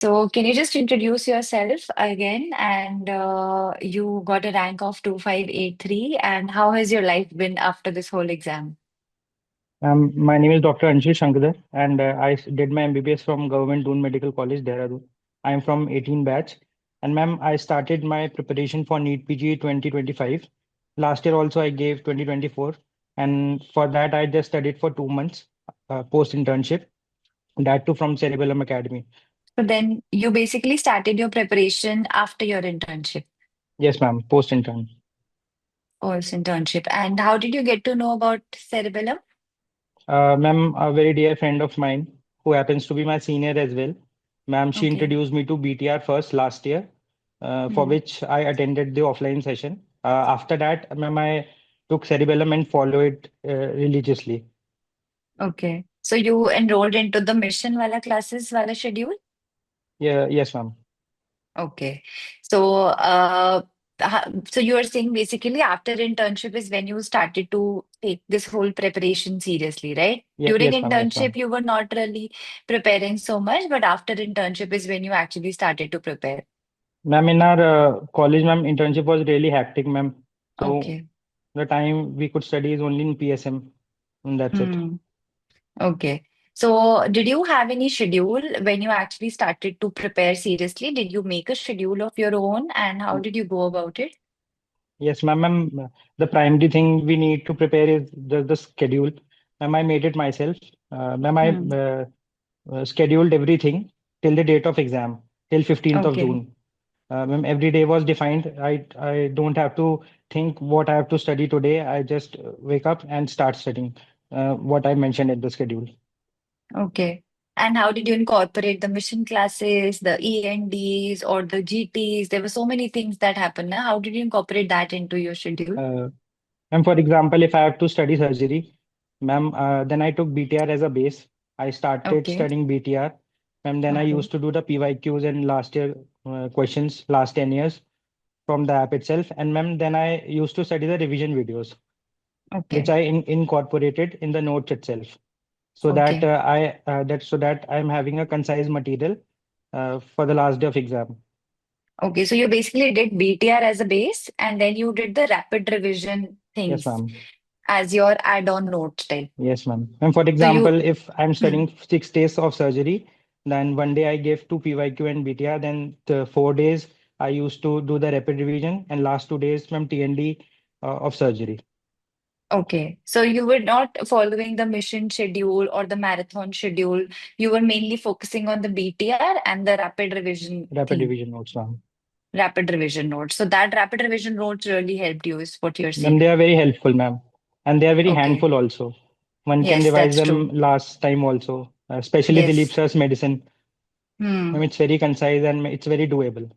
So, can you just introduce yourself again? And you got a rank of 2583. And how has your life been after this whole exam? My name is Dr. Anshul Shankar, and did my MBBS from Government Doon Medical College, Dehradun. I am from 18 batch, and ma'am, I started my preparation for NEET PG 2025. Last year also I gave 2024, and for that I just studied for 2 months post-internship, that too from Cerebellum Academy. So then you basically started your preparation after your internship, Yes, ma'am, post-intern. course internship. And how did you get to know about cerebellum? Ma'am, a very dear friend of mine who happens to be my senior as well. Ma'am, she Okay. introduced me to BTR first last year, for Hmm. which I attended the offline session. After that, ma'am, I took Cerebellum and followed it religiously. Okay. So you enrolled into the mission wala classes wala schedule? Yeah, yes, ma'am. Okay. So, so you are saying basically after internship is when you started to take this whole preparation seriously, right? Yeah, During yes, ma'am. Yes, internship, ma'am. you were not really preparing so much, but after internship is when you actually started to prepare. Ma'am, in our college, ma'am, internship was really hectic, ma'am. So Okay. the time we could study is only in PSM, and that's it. Hmm. Okay. So, did you have any schedule when you actually started to prepare seriously? Did you make a schedule of your own, and how did you go about it? Yes, ma'am. The primary thing we need to prepare is the schedule. Ma'am, I made it myself. Ma'am, I Hmm. scheduled everything till the date of exam, till 15th of Okay. June. Ma'am, every day was defined. I don't have to think what I have to study today. I just wake up and start studying what I mentioned in the schedule. Okay. And how did you incorporate the mission classes, the ENDs, or the GTs? There were so many things that happened. Now, how did you incorporate that into your schedule? Uh, Ma'am, for example, if I have to study surgery, ma'am, then I took BTR as a base. I started Okay. studying BTR. Ma'am, then I Okay. used to do the PYQs and last year questions, last 10 years from the app itself. And ma'am, then I used to study the revision videos, which Okay. I incorporated in the notes itself, so that Okay. I'm having a concise material for the last day of exam. Okay. So you basically did BTR as a base, and then you did the rapid revision Yes, things ma'am. as your add-on note type. Yes, ma'am. And for So you, example, if I'm hmm, studying 6 days of surgery, then one day I gave two PYQ and BTR, then the 4 days I used to do the rapid revision, and last 2 days from TND of surgery, okay. So you were not following the mission schedule or the marathon schedule. You were mainly focusing on the BTR and the rapid revision rapid thing. revision notes, ma'am. Rapid revision notes. So that rapid revision notes really helped you, is what you're Ma'am, saying. they are very helpful, ma'am. And they are very Okay. handful also. One can Yes, revise that's true. them last time also, especially Dilip Yes. sir's medicine. Hmm. Ma'am, it's very concise and it's very doable.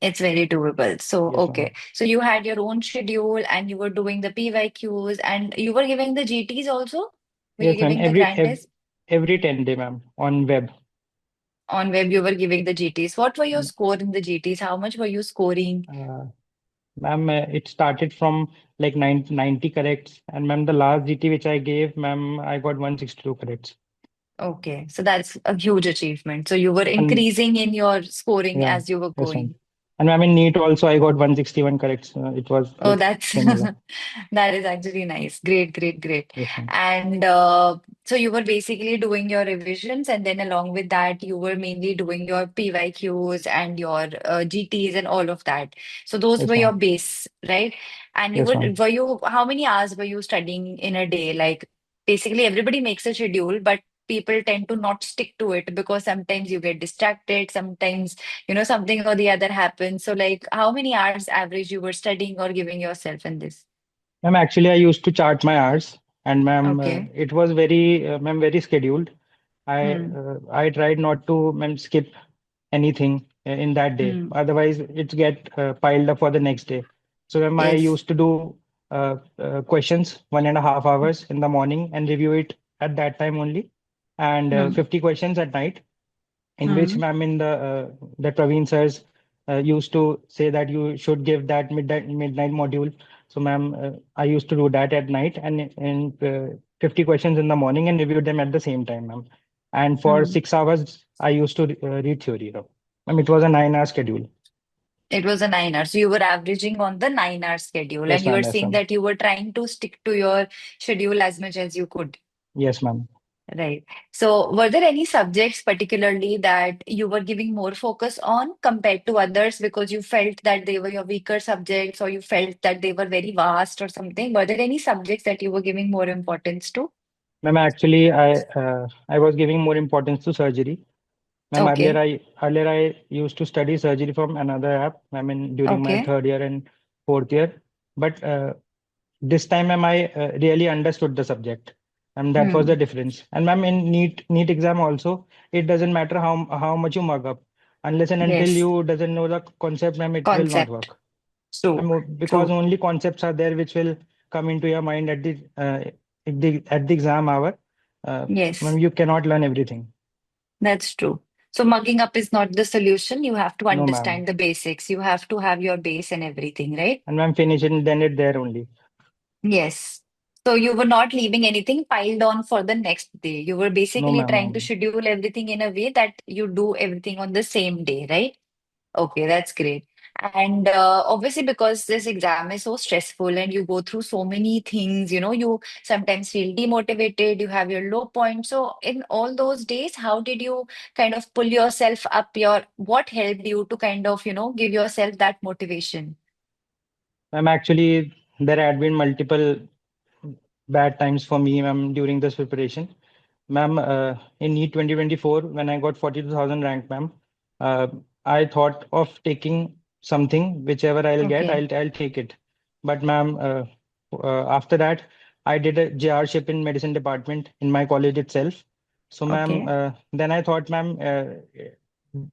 It's very doable. So, Yes, ma'am. okay. So you had your own schedule and you were doing the PYQs and you were giving the GTs also? Were you Yes, ma'am. giving the grind test? Every 10 day, ma'am, on web. On web, you were giving the GTs. What were your score in the GTs? How much were you scoring? Uh, Ma'am, it started from like 90 corrects, and ma'am, the last GT which I gave, ma'am, I got 162 corrects. Okay. So that's a huge achievement. So you were And increasing in your scoring yeah, as you were yes, ma'am. going. And ma'am, in NEET also, I got 161 corrects. It was Oh, like that's similar. that is actually nice. Great, great, great. Yes, ma'am. And so you were basically doing your revisions, and then along with that, you were mainly doing your PYQs and your GTs and all of that. So those Yes, were your ma'am. base, right? And Yes, ma'am. were you how many hours were you studying in a day? Like basically everybody makes a schedule, but people tend to not stick to it because sometimes you get distracted, sometimes something or the other happens. So like how many hours average you were studying or giving yourself in this? Ma'am, actually, I used to chart my hours, and ma'am, Okay. it was ma'am, very scheduled. Hmm. I tried not to, ma'am, skip anything in that day. Hmm. Otherwise, it get piled up for the next day. So I Yes. used to do questions 1.5 hours in the morning and review it at that time only, and Hmm. 50 questions at night, in which Hmm. ma'am in the Praveen sirs used to say that you should give that midnight module. So ma'am, I used to do that at night and 50 questions in the morning and review them at the same time, ma'am. And for Hmm. 6 hours, I used to read theory. It was a 9 hour schedule. It was a 9 hour. So you were averaging on the 9 hour schedule, and Yes, you were ma'am. Yes, saying ma'am. that you were trying to stick to your schedule as much as you could. Yes, ma'am. Right. So, were there any subjects particularly that you were giving more focus on compared to others because you felt that they were your weaker subjects or you felt that they were very vast or something? Were there any subjects that you were giving more importance to? Ma'am, actually, I was giving more importance to surgery. Ma'am, Okay. earlier I used to study surgery from another app. During my Okay. third year and fourth year, but this time, ma'am, I really understood the subject, and that was the Hmm. difference. And ma'am, in NEET exam also, it doesn't matter how much you mug up, unless and until Yes. you doesn't know the concept, ma'am, it will not Concept. work. True. Because True. only concepts are there which will come into your mind at the exam hour. Ma'am, Yes. you cannot learn everything. That's true. So, mugging up is not the solution. You have to No, ma'am. understand the basics. You have to have your base and everything, right? And ma'am, finish it, then it there only. Yes. So you were not leaving anything piled on for the next day. You were No, basically ma'am. trying No. to schedule everything in a way that you do everything on the same day, right? Okay, that's great. And obviously, because this exam is so stressful and you go through so many things, you sometimes feel demotivated, you have your low point. So, in all those days, how did you kind of pull yourself up? What helped you to kind of, give yourself that motivation? Ma'am, actually, there had been multiple bad times for me, ma'am, during this preparation. Ma'am, in NEET 2024, when I got 42,000 rank, ma'am, uh, I thought of taking something, whichever I'll get, Okay. I'll take it. But ma'am, after that, I did a JR-ship in medicine department in my college itself. So ma'am, Okay. then I thought, ma'am,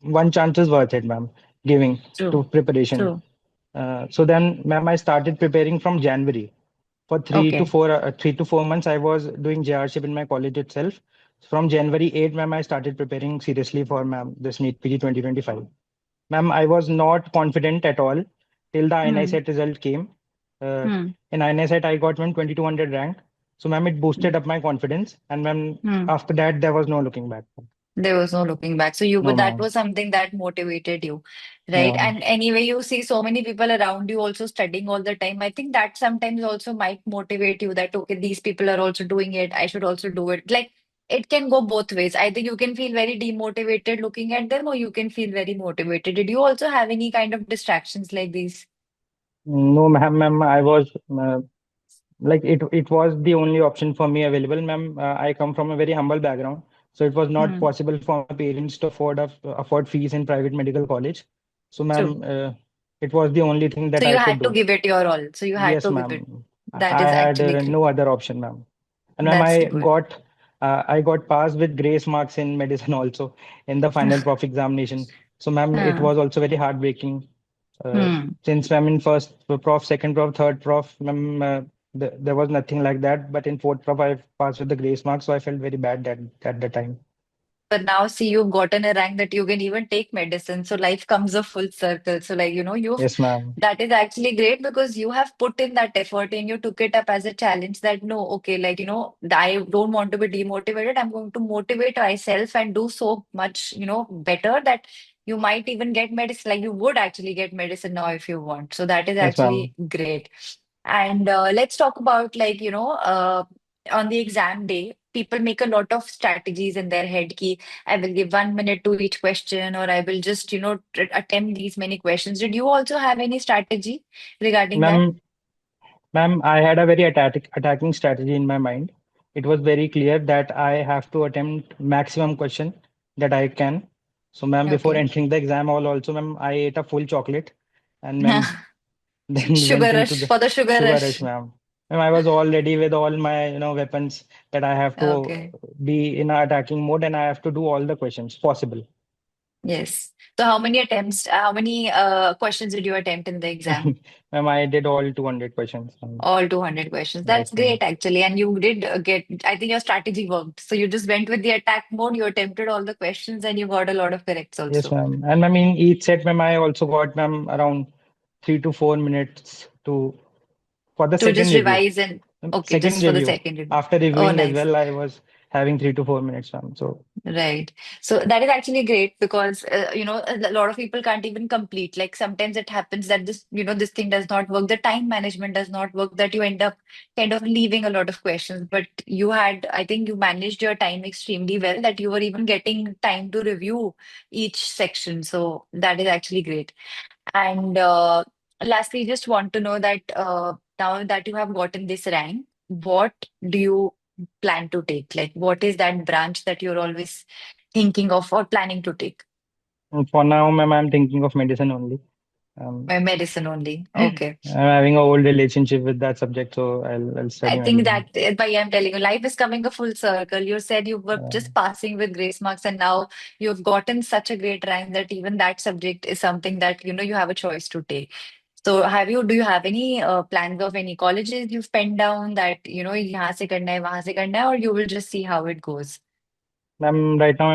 one chance is worth it, ma'am, giving to True. preparation. True. So then, ma'am, I started preparing from January. For Okay. 3 to 4 months, I was doing JRship in my college itself. From January 8, ma'am, I started preparing seriously for ma'am this NEET PG 2025. Ma'am, I was not confident at all till the INI Hmm. set result came. Uh, Hmm. in INI set, I got ma'am 2200 rank. So ma'am, it Hmm. boosted up my confidence. And ma'am, Hmm. after that, there was no looking back. There was no looking back. So you were No, that ma'am. was something that motivated you, right? Yeah. And anyway, you see so many people around you also studying all the time. I think that sometimes also might motivate you that okay, these people are also doing it. I should also do it. Like it can go both ways. I think you can feel very demotivated looking at them, or you can feel very motivated. Did you also have any kind of distractions like these? No, ma'am, I was like it was the only option for me available, ma'am. I come from a very humble background, so it was not Hmm. possible for my parents to afford fees in private medical college. So True. ma'am, it was the only thing So that you I could had to do. give it your all. So you had Yes, to give it. ma'am. That I is had actually great. no other option, ma'am. And ma'am, That's good. I got passed with grace marks in medicine also in the final prof examination. So ma'am, it Hmm. was also very heartbreaking. Uh, Hmm. since I'm in first prof, second prof, third prof, ma'am, there was nothing like that. But in fourth prof, I passed with the grace mark, so I felt very bad at the time. But now, see, you've gotten a rank that you can even take medicine. So life comes a full circle. So, like, Yes, ma'am. that is actually great because you have put in that effort and you took it up as a challenge that no, okay, like, I don't want to be demotivated. I'm going to motivate myself and do so much, better that you might even get medicine. Like, you would actually get medicine now if you want. So that is Yes, ma'am. actually great. And let's talk about on the exam day, people make a lot of strategies in their head. Ki, I will give 1 minute to each question, or I will just, attempt these many questions. Did you also have any strategy regarding that? Ma'am, ma'am, I had a very attacking strategy in my mind. It was very clear that I have to attempt maximum question that I can. So, ma'am, before Okay. entering the exam hall also, ma'am, I ate a full chocolate and ma'am, then Sugar went into rush the for the sugar sugar rush, rush. ma'am. Ma'am, I was all ready with all my, weapons that I have to Okay. be in a attacking mode and I have to do all the questions possible. Yes. So how many questions did you attempt in the exam? Ma'am, I did all 200 questions. All 200 questions. That's Yes, ma'am. great, actually. And you did I think your strategy worked. So you just went with the attack mode, you attempted all the questions, and you got a lot of corrects Yes, also. ma'am. And ma'am, in each set, ma'am, I also got, ma'am, around 3 to 4 minutes for the To second just review. revise and, okay, Second just for the review. second review. After Oh, reviewing as nice. well, having 3 to 4 minutes, ma'am. So, Right. So that is actually great because a lot of people can't even complete. Like sometimes it happens that this thing does not work. The time management does not work, that you end up kind of leaving a lot of questions. But I think you managed your time extremely well, that you were even getting time to review each section. So that is actually great. And lastly, just want to know that now that you have gotten this rank, what do you plan to take? Like, what is that branch that you're always thinking of or planning to take? for now, ma'am, I'm thinking of medicine only. Um, Medicine only. I'm Okay. having a old relationship with that subject, so I'll I study think medicine. that why I'm telling you, life is coming a full circle. You said you were Uh, just passing with grace marks, and now you've gotten such a great rank that even that subject is something that you have a choice to take. So do you have any plans of any colleges you've penned down that यहाँ से करना है वहां से करना है, or you will just see how it goes? right now,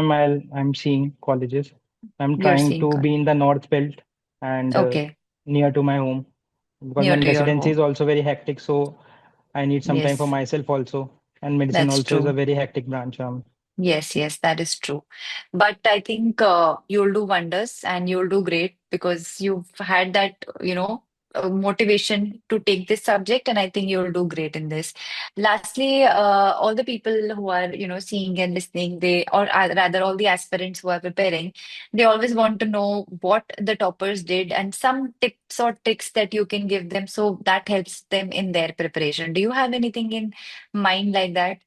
I'm seeing colleges. I'm You're trying seeing to be in the North Belt and okay, near to my home because my near to your residency is home. also very hectic. So I need some time for Yes, myself also. And medicine that's also is a true. very hectic branch. Yes, yes, that is true. But I think you'll do wonders and you'll do great because you've had that, motivation to take this subject, and I think you'll do great in this. Lastly, all the people who are, seeing and listening, rather all the aspirants who are preparing, they always want to know what the toppers did and some tips or tricks that you can give them so that helps them in their preparation. Do you have anything in mind like that?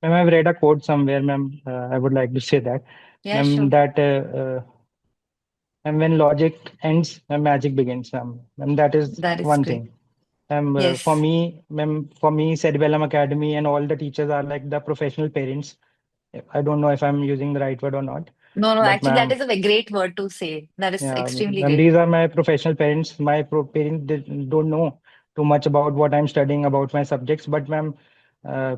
Ma'am, I've read a quote somewhere, ma'am. I would like to say that, Yeah, ma'am, sure. that and when logic ends, magic begins, ma'am. And that is That is one great. thing. For Yes. me, ma'am, Cerebellum Academy and all the teachers are like the professional parents. I don't know if I'm using the right word or not, No, no, but actually, that ma'am, is a great word to say. That is yeah, extremely and great. these are my professional parents. My parents don't know too much about what I'm studying, about my subjects, but ma'am, uh,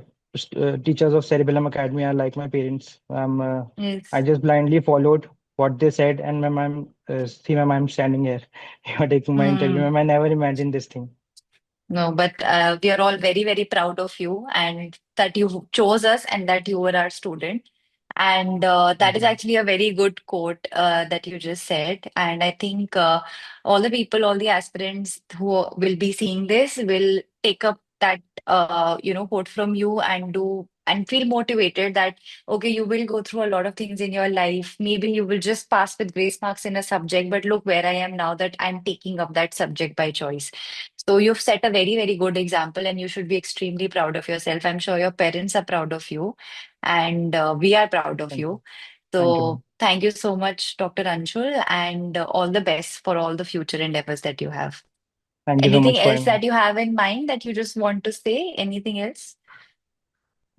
teachers of Cerebellum Academy are like my parents. I Yes. just blindly followed what they said, and ma'am, see, ma'am, I'm standing here. You're taking my interview, Hmm. ma'am. I never imagined this thing. No, but we are all very, very proud of you and that you chose us and that you were our student. And that Thank is you, ma'am. actually a very good quote that you just said. And I think all the people, all the aspirants who will be seeing this will take up that quote from you and do and feel motivated that okay, you will go through a lot of things in your life. Maybe you will just pass with grace marks in a subject, but look where I am now that I'm taking up that subject by choice. So you've set a very, very good example, and you should be extremely proud of yourself. I'm sure your parents are proud of you, and we are proud of Thank you. you. Thank you, So ma'am. thank you so much, Dr. Anshul, and all the best for all the future endeavors that you have. Thank you so Anything much for else him. that you have in mind that you just want to say? Anything else?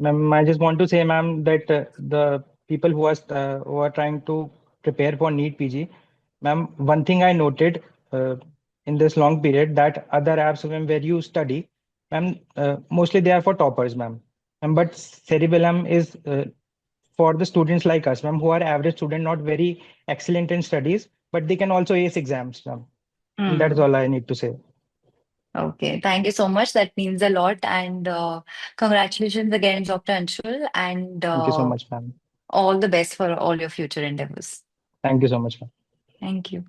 Ma'am, I just want to say, ma'am, that the people who are trying to prepare for NEET PG, ma'am, one thing I noted uh, in this long period that other apps, ma'am, where you study, ma'am, mostly they are for toppers, ma'am. But Cerebellum is for the students like us, ma'am, who are average student, not very excellent in studies, but they can also ace exams, ma'am. And that's Hmm. all I need to say. Okay, thank you so much. That means a lot. And congratulations again, Dr. Anshul, and Thank you so much, ma'am. all the best for all your future endeavors. Thank you so much, ma'am. Thank you.